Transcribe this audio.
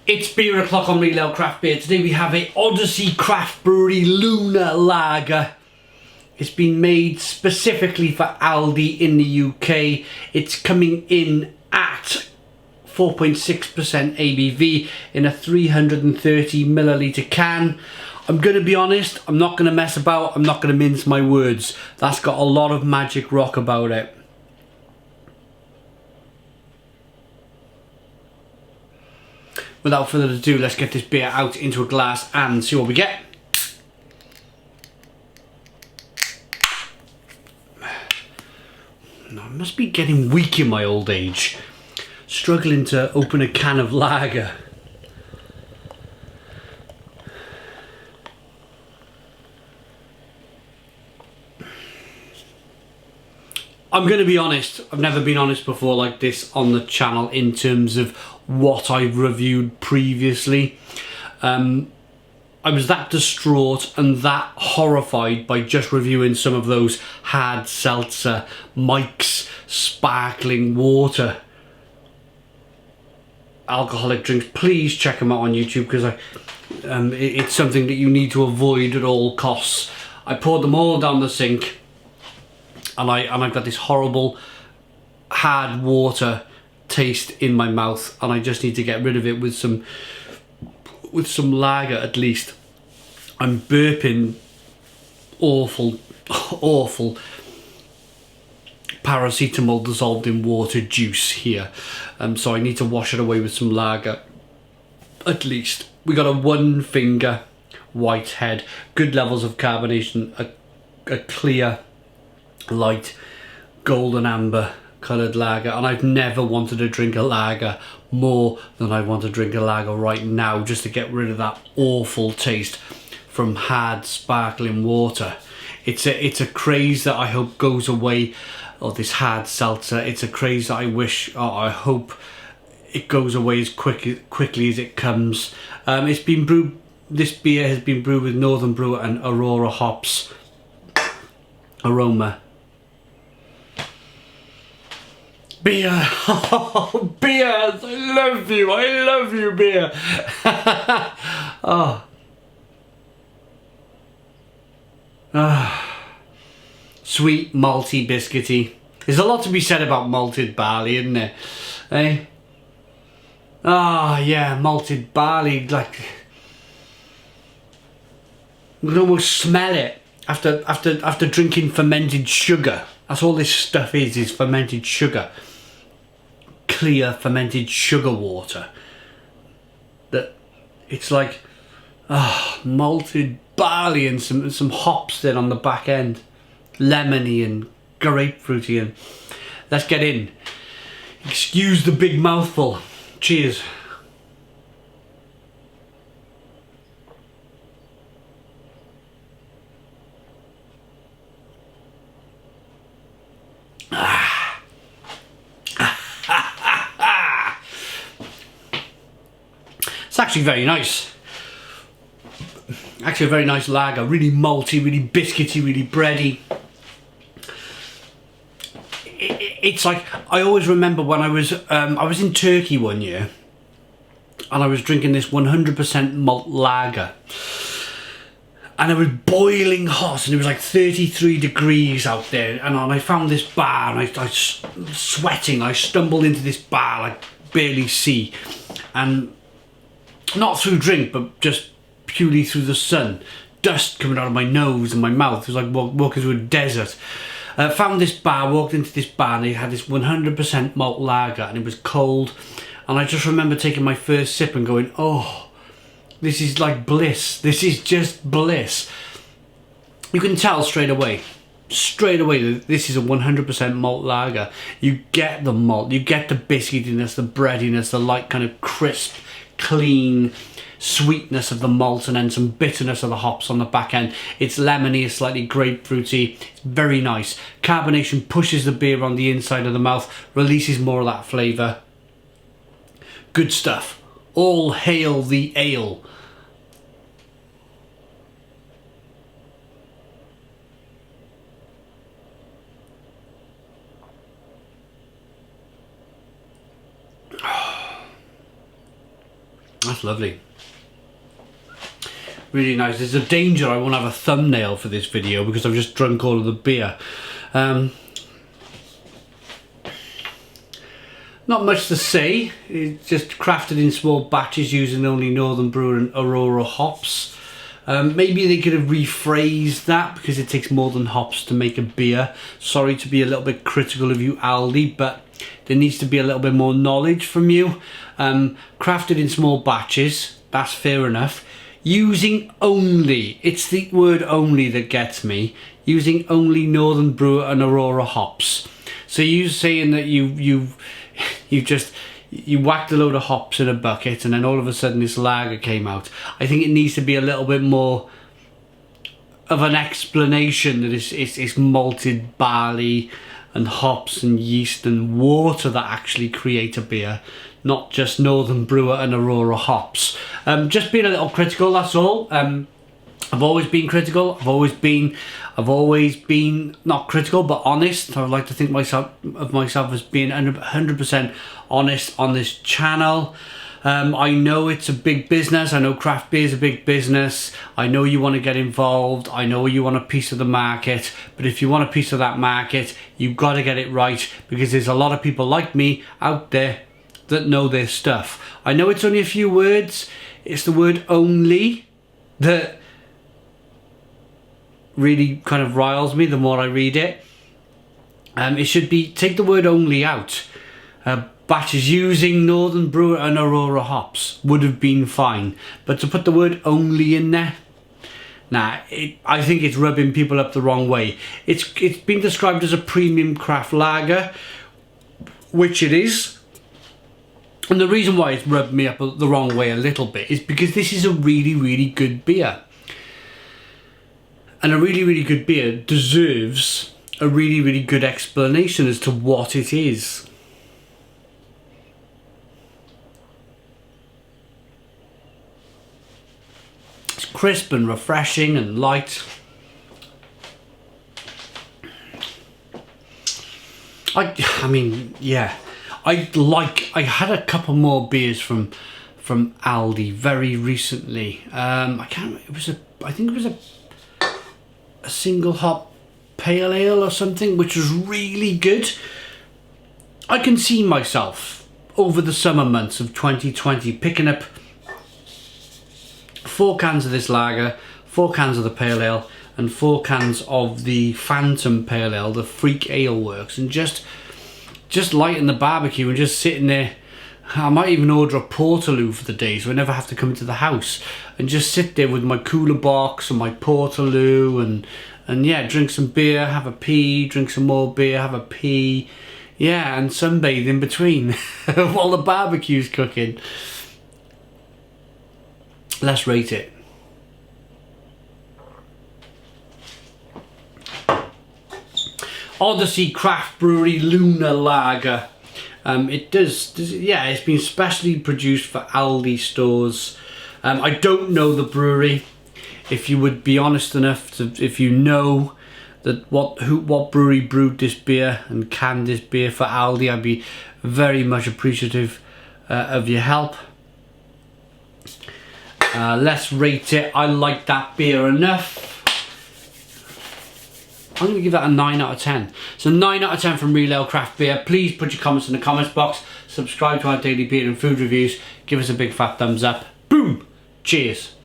It's beer o'clock on Real Ale Craft Beer. Today we have a Odyssey Craft Brewery Lunar Lager. It's been made specifically for Aldi in the UK. It's coming in at 4.6% ABV in a 330 milliliter can. I'm going to be honest, I'm not going to mess about, I'm not going to mince my words. That's got a lot of magic rock about it. Without further ado, let's get this beer out into a glass and see what we get. I must be getting weak in my old age. Struggling to open a can of lager. I'm going to be honest, I've never been honest before like this on the channel in terms of what I've reviewed previously. I was that distraught and that horrified by just reviewing some of those hard seltzer, Mike's sparkling water alcoholic drinks. Please check them out on YouTube because it's something that you need to avoid at all costs. I poured them all down the sink. And I've got this horrible hard water taste in my mouth, and I just need to get rid of it with some lager at least. I'm burping awful paracetamol dissolved in water juice here, so I need to wash it away with some lager at least. We got a 1 finger white head, good levels of carbonation, a clear light golden amber coloured lager, and I've never wanted to drink a lager more than I want to drink a lager right now, just to get rid of that awful taste from hard sparkling water. It's a craze that I hope goes away, or this hard seltzer. It's a craze that I hope it goes away as quickly as it comes. It's been brewed. This beer has been brewed with Northern Brewer and Aurora hops. Aroma. Beer, oh, beers, I love you, beer. Oh. Sweet, malty, biscuity. There's a lot to be said about malted barley, isn't there? Eh? Yeah, malted barley, like you can almost smell it after drinking fermented sugar. That's all this stuff is fermented sugar. Clear fermented sugar water. That it's like malted barley and some hops then on the back end. Lemony and grapefruity, and let's get in. Excuse the big mouthful. Cheers. It's actually very nice. Actually a very nice lager. Really malty, really biscuity, really bready. It's like, I always remember when I was in Turkey one year, and I was drinking this 100% malt lager, and it was boiling hot, and it was like 33 degrees out there, and I found this bar, and I was sweating. I stumbled into this bar, like barely see, and not through drink, but just purely through the sun. Dust coming out of my nose and my mouth. It was like walking through a desert. Found this bar, walked into this bar, and they had this 100% malt lager, and it was cold. And I just remember taking my first sip and going, oh, this is like bliss. This is just bliss. You can tell straight away that this is a 100% malt lager. You get the malt, you get the biscuitiness, the breadiness, the light kind of crisp, clean sweetness of the malt, and then some bitterness of the hops on the back end. It's lemony, it's slightly grapefruity. It's very nice. Carbonation pushes the beer on the inside of the mouth, releases more of that flavour. Good stuff. All hail the ale. That's lovely. Really nice. There's a danger I won't have a thumbnail for this video because I've just drunk all of the beer. Not much to say. It's just crafted in small batches using only Northern Brewer and Aurora hops. Maybe they could have rephrased that because it takes more than hops to make a beer. Sorry to be a little bit critical of you, Aldi, but there needs to be a little bit more knowledge from you. Crafted in small batches, that's fair enough. Using only, it's the word only that gets me. Using only Northern Brewer and Aurora hops. So you saying that you whacked a load of hops in a bucket and then all of a sudden this lager came out. I think it needs to be a little bit more of an explanation that it's malted barley and hops and yeast and water that actually create a beer, not just Northern Brewer and Aurora hops. Just being a little critical, that's all. I've always been critical. I've always been not critical but honest. I would like to think of myself as being 100% honest on this channel. I know it's a big business. I know craft beer is a big business. I know you want to get involved. I know you want a piece of the market. But if you want a piece of that market, you've got to get it right, because there's a lot of people like me out there that know their stuff. I know it's only a few words. It's the word only that really kind of riles me the more I read it. It should be, take the word only out. Batches using Northern Brewer and Aurora hops would have been fine, but to put the word only in there, nah, I think it's rubbing people up the wrong way. It's been described as a premium craft lager, which it is. And the reason why it's rubbed me up the wrong way a little bit is because this is a really, really good beer. And a really, really good beer deserves a really, really good explanation as to what it is. It's crisp and refreshing and light. I mean, yeah. I had a couple more beers from Aldi very recently. I think it was a single hop pale ale or something, which was really good. I can see myself over the summer months of 2020 picking up 4 cans of this lager, 4 cans of the pale ale, and 4 cans of the Phantom Pale Ale, the Freak Ale Works, and just lighting the barbecue and just sitting there. I might even order a Portaloo for the day, so I never have to come into the house, and just sit there with my cooler box and my Portaloo and yeah, drink some beer, have a pee, drink some more beer, have a pee, yeah, and sunbathe in between while the barbecue's cooking. Let's rate it. Odyssey Craft Brewery Lunar Lager. It's been specially produced for Aldi stores. I don't know the brewery. If you would be honest enough if you know that what brewery brewed this beer and canned this beer for Aldi, I'd be very much appreciative of your help. Let's rate it. I like that beer enough. I'm going to give that a 9 out of 10. So 9 out of 10 from Real Ale Craft Beer. Please put your comments in the comments box. Subscribe to our daily beer and food reviews. Give us a big fat thumbs up. Boom! Cheers.